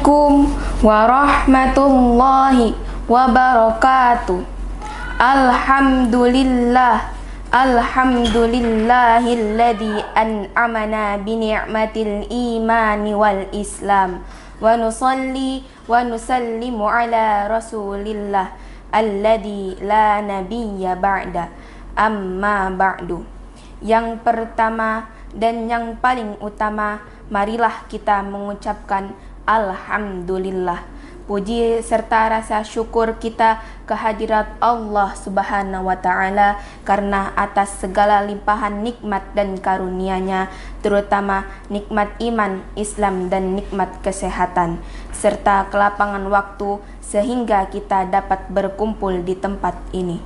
Assalamualaikum warahmatullahi wabarakatuh. Alhamdulillahilladzi an'amana bi ni'matil imani wal islam wa nusalli wa nusallimu ala rasulillah alladzi la nabiyya ba'da, amma ba'du. Yang pertama dan yang paling utama, marilah kita mengucapkan Alhamdulillah. Puji serta rasa syukur kita kehadirat Allah Subhanahu wa Ta'ala karena atas segala limpahan nikmat dan karunia-Nya, terutama nikmat iman, Islam, dan nikmat kesehatan serta kelapangan waktu sehingga kita dapat berkumpul di tempat ini.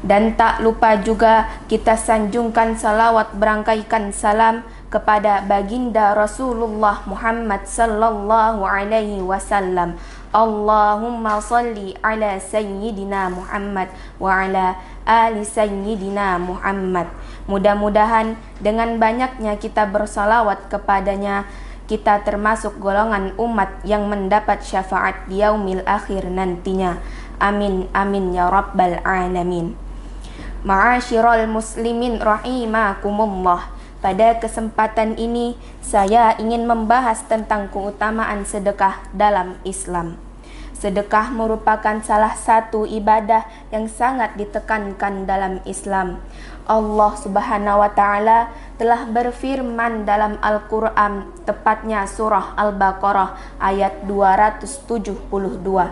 Dan tak lupa juga kita sanjungkan salawat berangkaikan salam kepada baginda Rasulullah Muhammad sallallahu alaihi wasallam. Allahumma salli ala sayyidina Muhammad wa ala ali sayyidina Muhammad. Mudah-mudahan dengan banyaknya kita bersalawat kepadanya, kita termasuk golongan umat yang mendapat syafaat di yaumil akhir nantinya. Amin amin ya rabbal alamin. Ma'asyiral muslimin rahimakumullah. Pada kesempatan ini saya ingin membahas tentang keutamaan sedekah dalam Islam. Sedekah merupakan salah satu ibadah yang sangat ditekankan dalam Islam. Allah Subhanahu wa Ta'ala telah berfirman dalam Al-Quran, tepatnya surah Al-Baqarah ayat 272.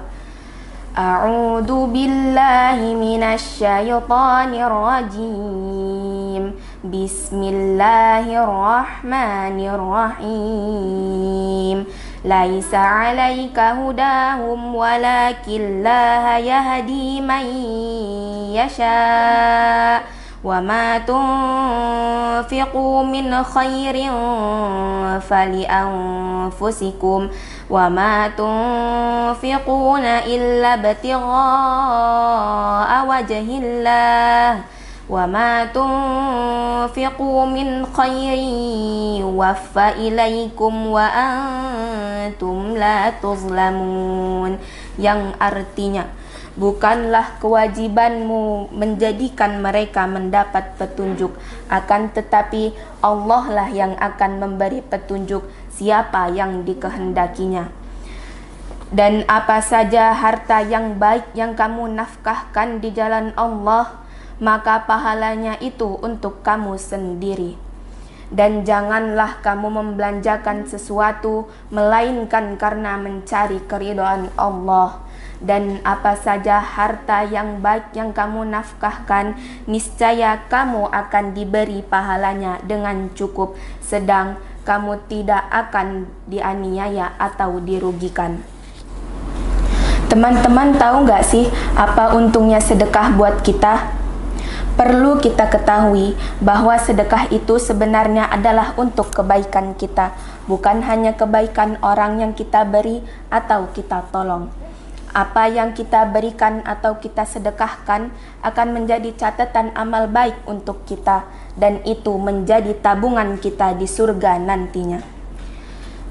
A'udzu billahi minasy syaithanir rajim. Bismillahirrahmanirrahim. Laisa 'alaika hudahum walakin la yahdi man yasha. Wa ma tunfiqu min khairin fali anfusikum wa ma tunfiquna illa ibtigha'a wajhillah wa ma tunfiqu min khairin yuwaffa ilaikum wa antum la tuzlamun, yang artinya, bukanlah kewajibanmu menjadikan mereka mendapat petunjuk, akan tetapi Allah lah yang akan memberi petunjuk siapa yang dikehendakinya. Dan apa saja harta yang baik yang kamu nafkahkan di jalan Allah, maka pahalanya itu untuk kamu sendiri. Dan janganlah kamu membelanjakan sesuatu melainkan karena mencari keridhaan Allah. Dan apa saja harta yang baik yang kamu nafkahkan, niscaya kamu akan diberi pahalanya dengan cukup, sedang kamu tidak akan dianiaya atau dirugikan. Teman-teman tahu nggak sih apa untungnya sedekah buat kita? Perlu kita ketahui bahwa sedekah itu sebenarnya adalah untuk kebaikan kita, bukan hanya kebaikan orang yang kita beri atau kita tolong. Apa yang kita berikan atau kita sedekahkan akan menjadi catatan amal baik untuk kita, dan itu menjadi tabungan kita di surga nantinya.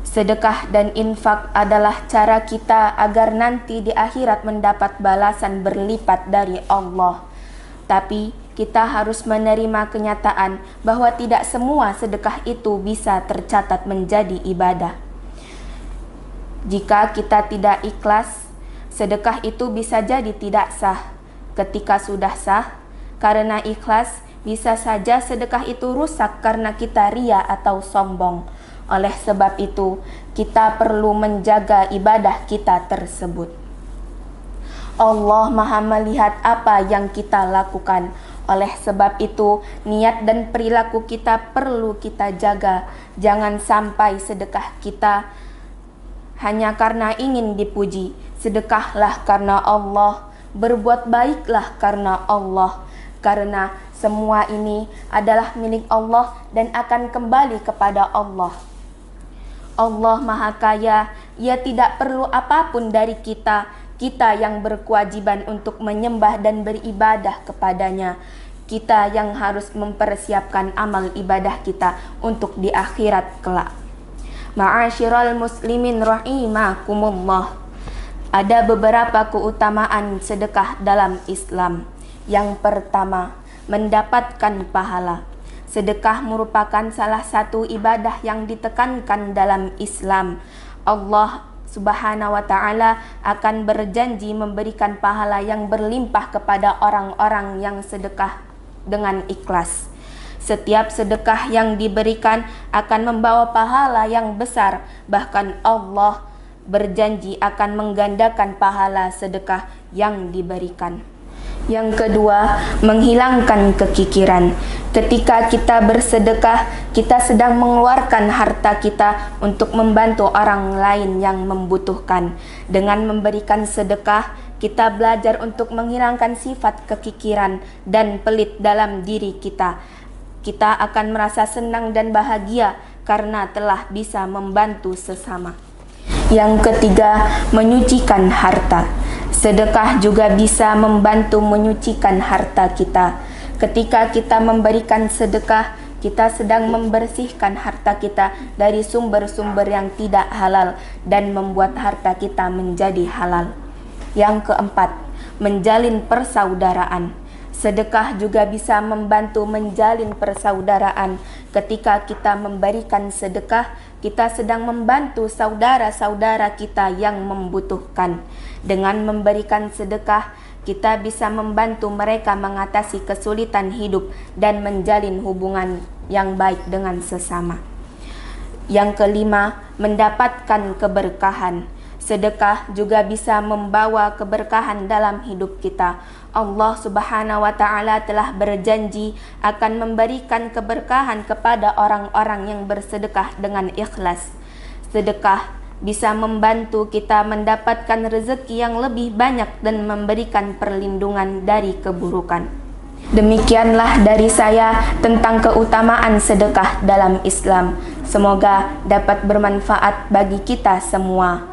Sedekah dan infak adalah cara kita agar nanti di akhirat mendapat balasan berlipat dari Allah. Tapi kita harus menerima kenyataan bahwa tidak semua sedekah itu bisa tercatat menjadi ibadah. Jika kita tidak ikhlas, sedekah itu bisa jadi tidak sah. Ketika sudah sah, karena ikhlas, bisa saja sedekah itu rusak karena kita ria atau sombong. Oleh sebab itu, kita perlu menjaga ibadah kita tersebut. Allah Maha melihat apa yang kita lakukan. Oleh sebab itu, niat dan perilaku kita perlu kita jaga. Jangan sampai sedekah kita hanya karena ingin dipuji. Sedekahlah karena Allah, berbuat baiklah karena Allah, karena semua ini adalah milik Allah dan akan kembali kepada Allah. Allah Maha Kaya, Ia tidak perlu apapun dari kita. Kita yang berkewajiban untuk menyembah dan beribadah kepadanya. Kita yang harus mempersiapkan amal ibadah kita untuk di akhirat kelak. Ma'asyiral muslimin rahimakumullah. Ada beberapa keutamaan sedekah dalam Islam. Yang pertama, mendapatkan pahala. Sedekah merupakan salah satu ibadah yang ditekankan dalam Islam. Allah Subhanahu wa ta'ala akan berjanji memberikan pahala yang berlimpah kepada orang-orang yang sedekah dengan ikhlas. Setiap sedekah yang diberikan akan membawa pahala yang besar. Bahkan Allah berjanji akan menggandakan pahala sedekah yang diberikan. Yang kedua, menghilangkan kekikiran. Ketika kita bersedekah, kita sedang mengeluarkan harta kita untuk membantu orang lain yang membutuhkan. Dengan memberikan sedekah, kita belajar untuk menghilangkan sifat kekikiran dan pelit dalam diri kita. Kita akan merasa senang dan bahagia karena telah bisa membantu sesama. Yang ketiga, menyucikan harta. Sedekah juga bisa membantu menyucikan harta kita. Ketika kita memberikan sedekah, kita sedang membersihkan harta kita dari sumber-sumber yang tidak halal dan membuat harta kita menjadi halal. Yang keempat, menjalin persaudaraan. Sedekah juga bisa membantu menjalin persaudaraan. Ketika kita memberikan sedekah, kita sedang membantu saudara-saudara kita yang membutuhkan. Dengan memberikan sedekah, kita bisa membantu mereka mengatasi kesulitan hidup dan menjalin hubungan yang baik dengan sesama. Yang kelima, mendapatkan keberkahan. Sedekah juga bisa membawa keberkahan dalam hidup kita. Allah Subhanahu wa ta'ala telah berjanji akan memberikan keberkahan kepada orang-orang yang bersedekah dengan ikhlas. Sedekah bisa membantu kita mendapatkan rezeki yang lebih banyak dan memberikan perlindungan dari keburukan. Demikianlah dari saya tentang keutamaan sedekah dalam Islam. Semoga dapat bermanfaat bagi kita semua.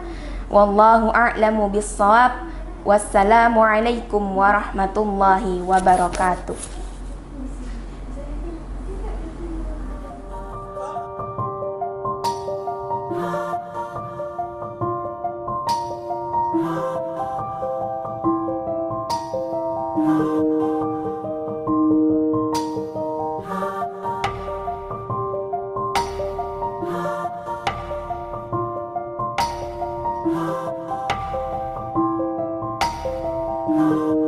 Wallahu a'lamu bis-shawab. Wassalamualaikum warahmatullahi wabarakatuh. Oh